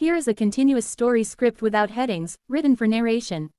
Here is a continuous story script without headings, written for narration.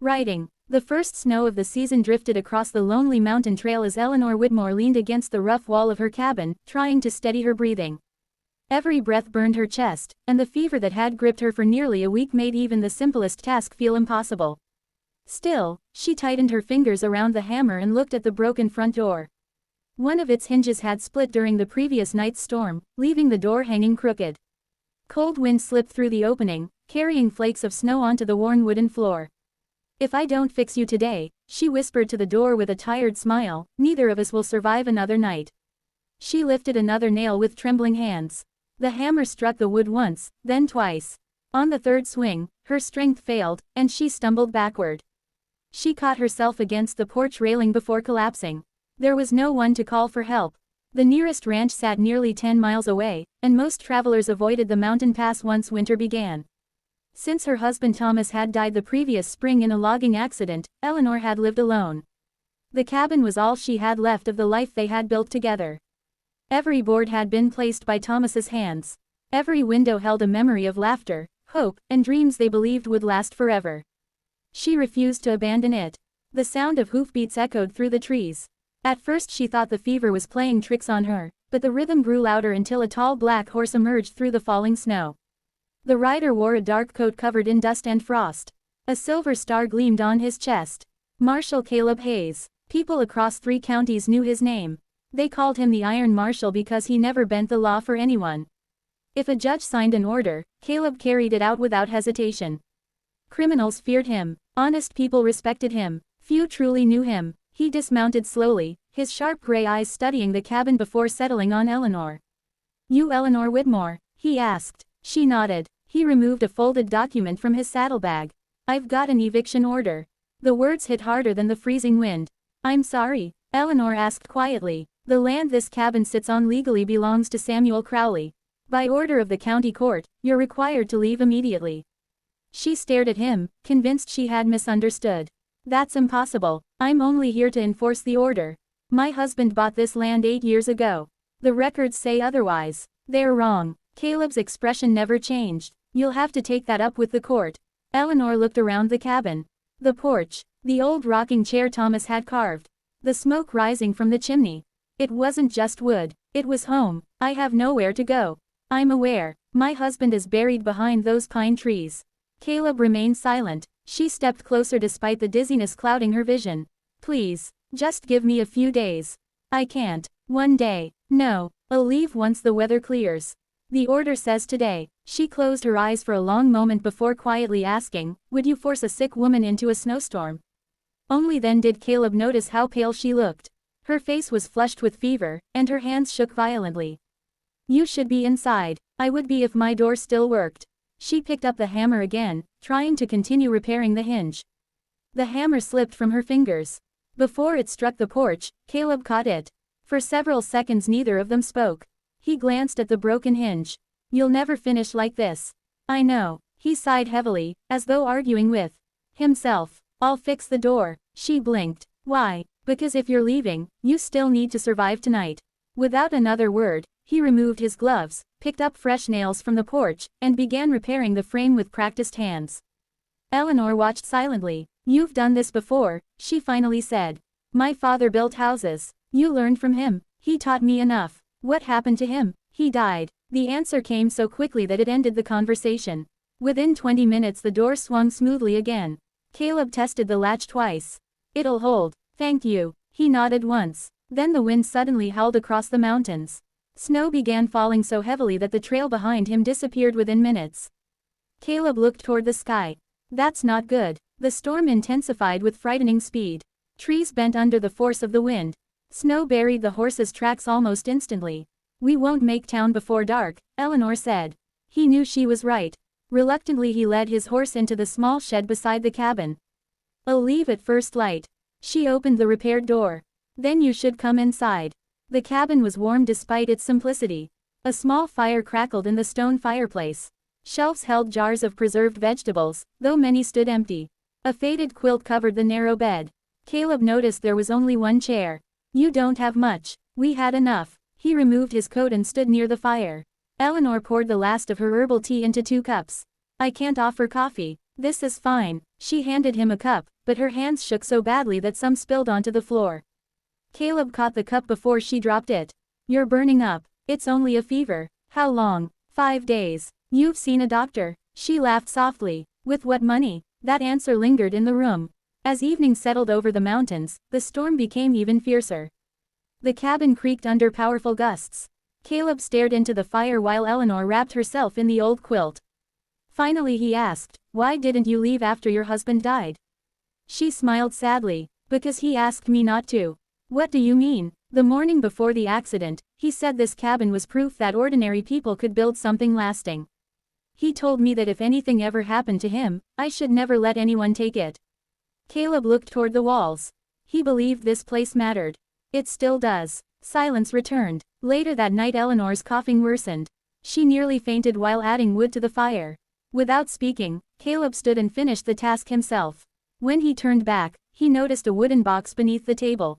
Writing. The first snow of the season drifted across the lonely mountain trail as Eleanor Whitmore leaned against the rough wall of her cabin, trying to steady her breathing. Every breath burned her chest, and the fever that had gripped her for nearly a week made even the simplest task feel impossible. Still, she tightened her fingers around the hammer and looked at the broken front door. One of its hinges had split during the previous night's storm, leaving the door hanging crooked. Cold wind slipped through the opening, carrying flakes of snow onto the worn wooden floor. "If I don't fix you today," she whispered to the door with a tired smile, "neither of us will survive another night." She lifted another nail with trembling hands. The hammer struck the wood once, then twice. On the third swing, her strength failed, and she stumbled backward. She caught herself against the porch railing before collapsing. There was no one to call for help. The nearest ranch sat nearly 10 miles away, and most travelers avoided the mountain pass once winter began. Since her husband Thomas had died the previous spring in a logging accident, Eleanor had lived alone. The cabin was all she had left of the life they had built together. Every board had been placed by Thomas's hands. Every window held a memory of laughter, hope, and dreams they believed would last forever. She refused to abandon it. The sound of hoofbeats echoed through the trees. At first she thought the fever was playing tricks on her, but the rhythm grew louder until a tall black horse emerged through the falling snow. The rider wore a dark coat covered in dust and frost. A silver star gleamed on his chest. Marshal Caleb Hayes. People across 3 counties knew his name. They called him the Iron Marshal because he never bent the law for anyone. If a judge signed an order, Caleb carried it out without hesitation. Criminals feared him. Honest people respected him. Few truly knew him. He dismounted slowly, his sharp gray eyes studying the cabin before settling on Eleanor. "You Eleanor Whitmore?" he asked. She nodded. He removed a folded document from his saddlebag. "I've got an eviction order." The words hit harder than the freezing wind. "I'm sorry," Eleanor asked quietly. "The land this cabin sits on legally belongs to Samuel Crowley. By order of the county court, you're required to leave immediately." She stared at him, convinced she had misunderstood. "That's impossible. I'm only here to enforce the order. My husband bought this land 8 years ago. The records say otherwise." "They're wrong." Caleb's expression never changed. "You'll have to take that up with the court." Eleanor looked around the cabin. The porch. The old rocking chair Thomas had carved. The smoke rising from the chimney. It wasn't just wood. It was home. "I have nowhere to go." "I'm aware. My husband is buried behind those pine trees." Caleb remained silent. She stepped closer despite the dizziness clouding her vision. "Please, just give me a few days." "I can't. One day." "No, I'll leave once the weather clears." "The order says today." She closed her eyes for a long moment before quietly asking, "Would you force a sick woman into a snowstorm?" Only then did Caleb notice how pale she looked. Her face was flushed with fever, and her hands shook violently. "You should be inside." "I would be if my door still worked." She picked up the hammer again, trying to continue repairing the hinge. The hammer slipped from her fingers. Before it struck the porch, Caleb caught it. For several seconds neither of them spoke. He glanced at the broken hinge. "You'll never finish like this." "I know." He sighed heavily, as though arguing with himself. "I'll fix the door." She blinked. "Why?" "Because if you're leaving, you still need to survive tonight." Without another word, he removed his gloves, picked up fresh nails from the porch, and began repairing the frame with practiced hands. Eleanor watched silently. "You've done this before," she finally said. "My father built houses. You learned from him. He taught me enough." "What happened to him?" "He died." The answer came so quickly that it ended the conversation. Within 20 minutes the door swung smoothly again. Caleb tested the latch twice. "It'll hold." "Thank you." He nodded once. Then the wind suddenly howled across the mountains. Snow began falling so heavily that the trail behind him disappeared within minutes. Caleb looked toward the sky. "That's not good." The storm intensified with frightening speed. Trees bent under the force of the wind. Snow buried the horses' tracks almost instantly. "We won't make town before dark," Eleanor said. He knew she was right. Reluctantly he led his horse into the small shed beside the cabin. "I'll leave at first light." She opened the repaired door. "Then you should come inside." The cabin was warm despite its simplicity. A small fire crackled in the stone fireplace. Shelves held jars of preserved vegetables, though many stood empty. A faded quilt covered the narrow bed. Caleb noticed there was only one chair. "You don't have much." "We had enough." He removed his coat and stood near the fire. Eleanor poured the last of her herbal tea into 2 cups. I can't offer coffee. This is fine. She handed him a cup, but her hands shook so badly that some spilled onto the floor. Caleb caught the cup before she dropped it. You're burning up. It's only a fever. How long? 5 days. You've seen a doctor. She laughed softly. With what money? That answer lingered in the room. As evening settled over the mountains, the storm became even fiercer. The cabin creaked under powerful gusts. Caleb stared into the fire while Eleanor wrapped herself in the old quilt. Finally he asked, "Why didn't you leave after your husband died?" She smiled sadly. "Because he asked me not to." "What do you mean?" "The morning before the accident, he said this cabin was proof that ordinary people could build something lasting. He told me that if anything ever happened to him, I should never let anyone take it." Caleb looked toward the walls. He believed this place mattered. It still does. Silence returned. Later that night Eleanor's coughing worsened. She nearly fainted while adding wood to the fire. Without speaking, Caleb stood and finished the task himself. When he turned back, he noticed a wooden box beneath the table.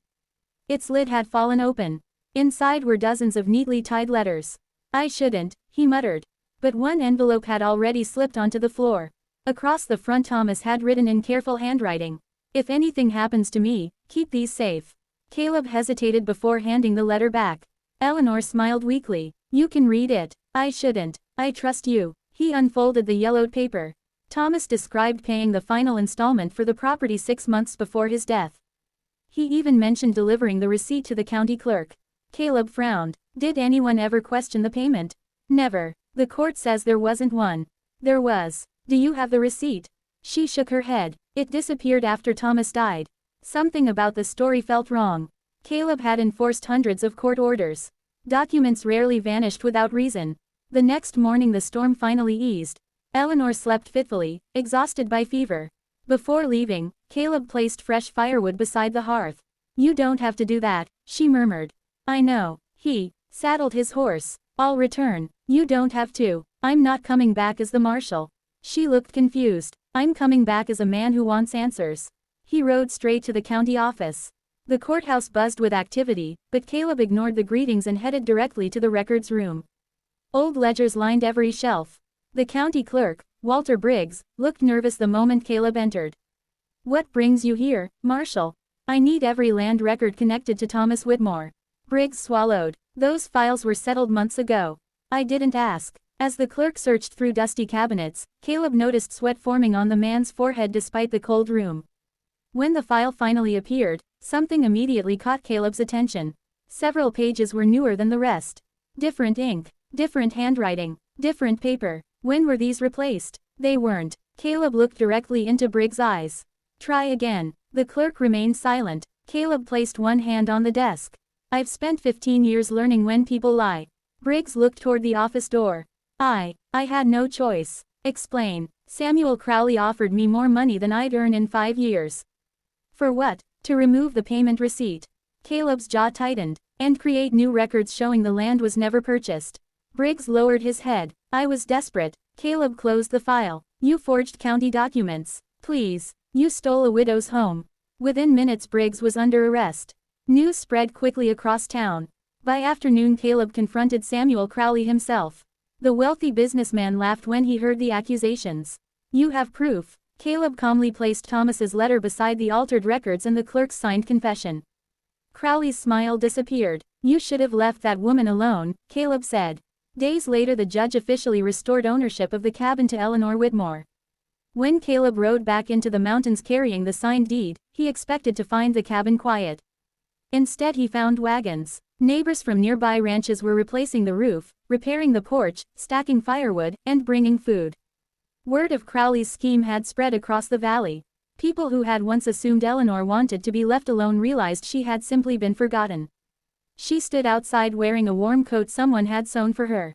Its lid had fallen open. Inside were dozens of neatly tied letters. "I shouldn't," he muttered. But one envelope had already slipped onto the floor. Across the front Thomas had written in careful handwriting, "If anything happens to me, keep these safe." Caleb hesitated before handing the letter back. Eleanor smiled weakly. "You can read it." "I shouldn't. I trust you." He unfolded the yellowed paper. Thomas described paying the final installment for the property 6 months before his death. He even mentioned delivering the receipt to the county clerk. Caleb frowned. Did anyone ever question the payment? Never. The court says there wasn't one. There was. Do you have the receipt? She shook her head. It disappeared after Thomas died. Something about the story felt wrong. Caleb had enforced hundreds of court orders. Documents rarely vanished without reason. The next morning the storm finally eased. Eleanor slept fitfully, exhausted by fever. Before leaving, Caleb placed fresh firewood beside the hearth. "You don't have to do that," she murmured. "I know." He saddled his horse. "I'll return." "You don't have to. I'm not coming back as the marshal." She looked confused. "I'm coming back as a man who wants answers." He rode straight to the county office. The courthouse buzzed with activity, but Caleb ignored the greetings and headed directly to the records room. Old ledgers lined every shelf. The county clerk, Walter Briggs, looked nervous the moment Caleb entered. "What brings you here, Marshal?" "I need every land record connected to Thomas Whitmore." Briggs swallowed. "Those files were settled months ago." "I didn't ask." As the clerk searched through dusty cabinets, Caleb noticed sweat forming on the man's forehead despite the cold room. When the file finally appeared, something immediately caught Caleb's attention. Several pages were newer than the rest. Different ink, different handwriting, different paper. When were these replaced? They weren't. Caleb looked directly into Briggs' eyes. "Try again." The clerk remained silent. Caleb placed one hand on the desk. "I've spent 15 years learning when people lie." Briggs looked toward the office door. I had no choice." "Explain." "Samuel Crowley offered me more money than I'd earn in 5 years." "For what?" "To remove the payment receipt." Caleb's jaw tightened. "And create new records showing the land was never purchased." Briggs lowered his head. "I was desperate." Caleb closed the file. "You forged county documents." "Please. You stole a widow's home." Within minutes Briggs was under arrest. News spread quickly across town. By afternoon Caleb confronted Samuel Crowley himself. The wealthy businessman laughed when he heard the accusations. "You have proof." Caleb calmly placed Thomas's letter beside the altered records and the clerk's signed confession. Crowley's smile disappeared. "You should have left that woman alone," Caleb said. Days later the judge officially restored ownership of the cabin to Eleanor Whitmore. When Caleb rode back into the mountains carrying the signed deed, he expected to find the cabin quiet. Instead he found wagons. Neighbors from nearby ranches were replacing the roof, repairing the porch, stacking firewood, and bringing food. Word of Crowley's scheme had spread across the valley. People who had once assumed Eleanor wanted to be left alone realized she had simply been forgotten. She stood outside wearing a warm coat someone had sewn for her.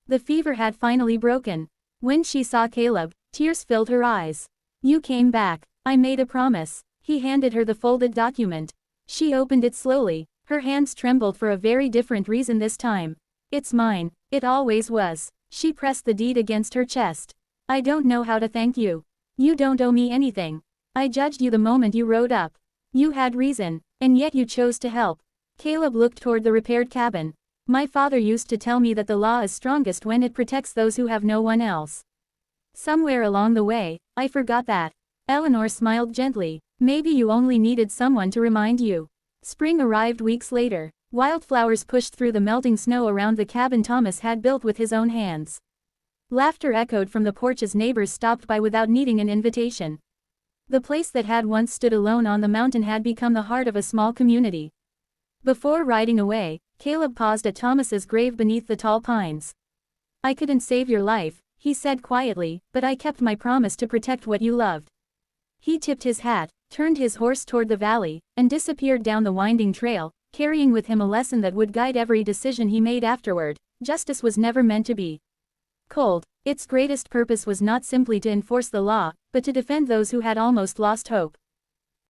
The fever had finally broken. When she saw Caleb, tears filled her eyes. "You came back. I made a promise." He handed her the folded document. She opened it slowly. Her hands trembled for a very different reason this time. "It's mine. It always was." She pressed the deed against her chest. "I don't know how to thank you. You don't owe me anything. I judged you the moment you rode up. You had reason, and yet you chose to help." Caleb looked toward the repaired cabin. My father used to tell me that the law is strongest when it protects those who have no one else. Somewhere along the way, I forgot that. Eleanor smiled gently. Maybe you only needed someone to remind you. Spring arrived weeks later. Wildflowers pushed through the melting snow around the cabin Thomas had built with his own hands. Laughter echoed from the porch as neighbors stopped by without needing an invitation. The place that had once stood alone on the mountain had become the heart of a small community. Before riding away, Caleb paused at Thomas's grave beneath the tall pines. I couldn't save your life, he said quietly, but I kept my promise to protect what you loved. He tipped his hat, turned his horse toward the valley, and disappeared down the winding trail, carrying with him a lesson that would guide every decision he made afterward. Justice was never meant to be cold. Its greatest purpose was not simply to enforce the law, but to defend those who had almost lost hope.